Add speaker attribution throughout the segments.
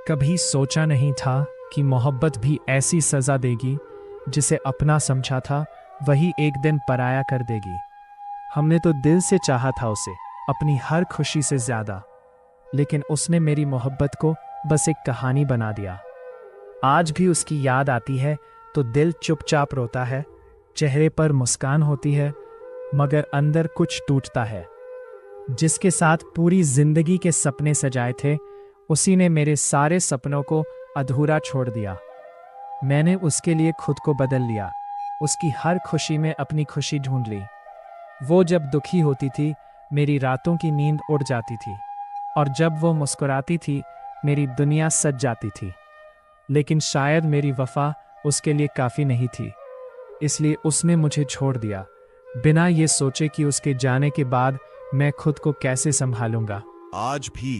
Speaker 1: कभी सोचा नहीं था कि मोहब्बत भी ऐसी सज़ा देगी, जिसे अपना समझा था वही एक दिन पराया कर देगी। हमने तो दिल से चाहा था उसे, अपनी हर खुशी से ज़्यादा, लेकिन उसने मेरी मोहब्बत को बस एक कहानी बना दिया। आज भी उसकी याद आती है तो दिल चुपचाप रोता है, चेहरे पर मुस्कान होती है, मगर अंदर कुछ टूटता है। जिसके साथ पूरी जिंदगी के सपने सजाए थे, उसी ने मेरे सारे सपनों को अधूरा छोड़ दिया। मैंने उसके लिए खुद को बदल लिया, उसकी हर खुशी में अपनी खुशी ढूंढ ली। वो जब दुखी होती थी, मेरी रातों की नींद उड़ जाती थी, और जब वो मुस्कुराती थी, मेरी दुनिया सज जाती थी। लेकिन शायद मेरी वफा उसके लिए काफ़ी नहीं थी, इसलिए उसने मुझे छोड़ दिया, बिना ये सोचे कि उसके जाने के बाद मैं खुद को कैसे संभालूंगा।
Speaker 2: आज भी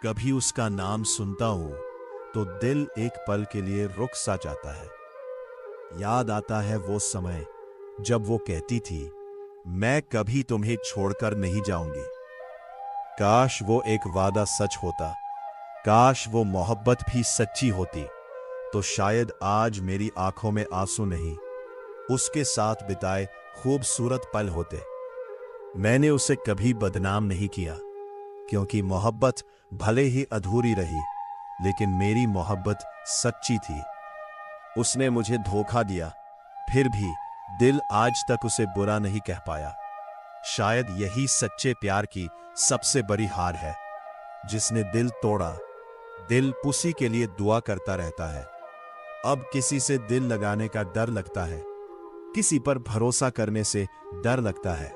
Speaker 2: कभी उसका नाम सुनता हूं तो दिल एक पल के लिए रुक सा जाता है। याद आता है वो समय जब वो कहती थी, मैं कभी तुम्हें छोड़कर नहीं जाऊंगी। काश वो एक वादा सच होता, काश वो मोहब्बत भी सच्ची होती, तो शायद आज मेरी आंखों में आंसू नहीं, उसके साथ बिताए खूबसूरत पल होते। मैंने उसे कभी बदनाम नहीं किया, क्योंकि मोहब्बत भले ही अधूरी रही, लेकिन मेरी मोहब्बत सच्ची थी। उसने मुझे धोखा दिया, फिर भी दिल आज तक उसे बुरा नहीं कह पाया। शायद यही सच्चे प्यार की सबसे बड़ी हार है। जिसने दिल तोड़ा, दिल उसी के लिए दुआ करता रहता है। अब किसी से दिल लगाने का डर लगता है, किसी पर भरोसा करने से डर लगता है,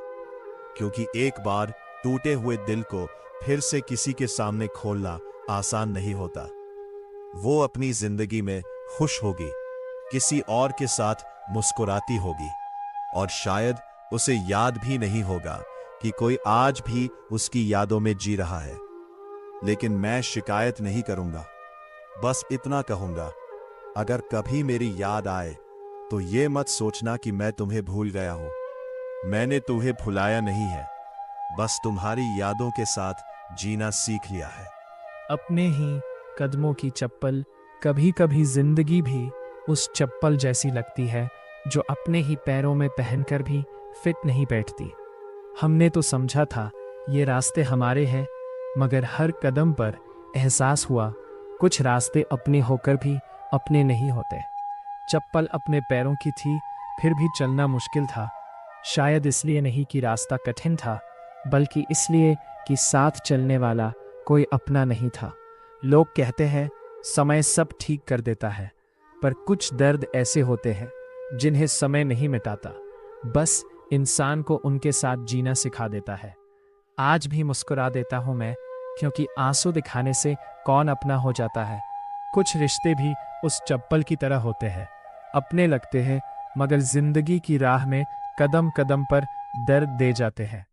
Speaker 2: क्योंकि एक बार टूटे हुए दिल को फिर से किसी के सामने खोलना आसान नहीं होता। वो अपनी जिंदगी में खुश होगी, किसी और के साथ मुस्कुराती होगी, और शायद उसे याद भी नहीं होगा कि कोई आज भी उसकी यादों में जी रहा है। लेकिन मैं शिकायत नहीं करूंगा, बस इतना कहूंगा, अगर कभी मेरी याद आए तो ये मत सोचना कि मैं तुम्हें भूल गया हूं। मैंने तुम्हें भुलाया नहीं है, बस तुम्हारी यादों के साथ जीना सीख लिया है।
Speaker 1: अपने ही कदमों की चप्पल, कभी कभी जिंदगी भी उस चप्पल जैसी लगती है जो अपने ही पैरों में पहनकर भी फिट नहीं बैठती। हमने तो समझा था ये रास्ते हमारे हैं, मगर हर कदम पर एहसास हुआ कुछ रास्ते अपने होकर भी अपने नहीं होते। चप्पल अपने पैरों की थी, फिर भी चलना मुश्किल था। शायद इसलिए नहीं कि रास्ता कठिन था, बल्कि इसलिए कि साथ चलने वाला कोई अपना नहीं था। लोग कहते हैं समय सब ठीक कर देता है, पर कुछ दर्द ऐसे होते हैं जिन्हें समय नहीं मिटाता, बस इंसान को उनके साथ जीना सिखा देता है। आज भी मुस्कुरा देता हूं मैं, क्योंकि आंसू दिखाने से कौन अपना हो जाता है। कुछ रिश्ते भी उस चप्पल की तरह होते हैं, अपने लगते हैं, मगर जिंदगी की राह में कदम कदम पर दर्द दे जाते हैं।